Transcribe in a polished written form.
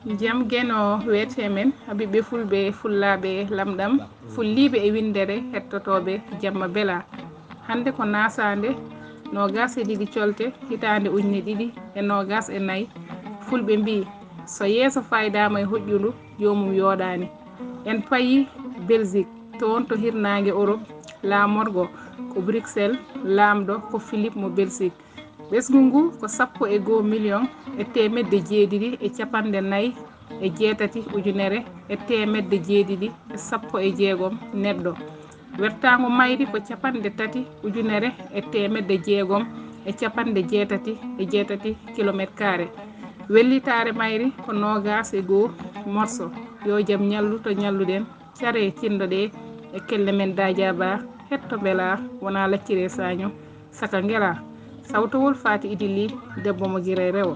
jam geno wete men habibe fulbe fullabe lamdam fullibe e windere hettotobe jamma bela hande ko nasande no gas e didi colte hitande ujne didi e no gas e nay fulbe mbi so yeso faydama e hojjundu jomum yodani en payi Belgique ton to hirnange Europe lamorgo ko Bruxelles lamdo ko Philippe mo Belgique ɓesgungu ko 1 million e temedde jeeɗiɗi e capanɗe nayyi e jeetati ujunere e temedde jeeɗiɗi e 16 neɗɗo wertago mayri ko capanɗe tati ujunere e temedde jeegom e capanɗe jeetati kilométre carré wellitare mayri ko 21 morceau yo jaam ñallu to ñalluɗen care cindoɗe e kelle men Dadiaba hetto Belaa wona laccire saño saka ngela sawtowol Fati Idili debbo mo guire rewo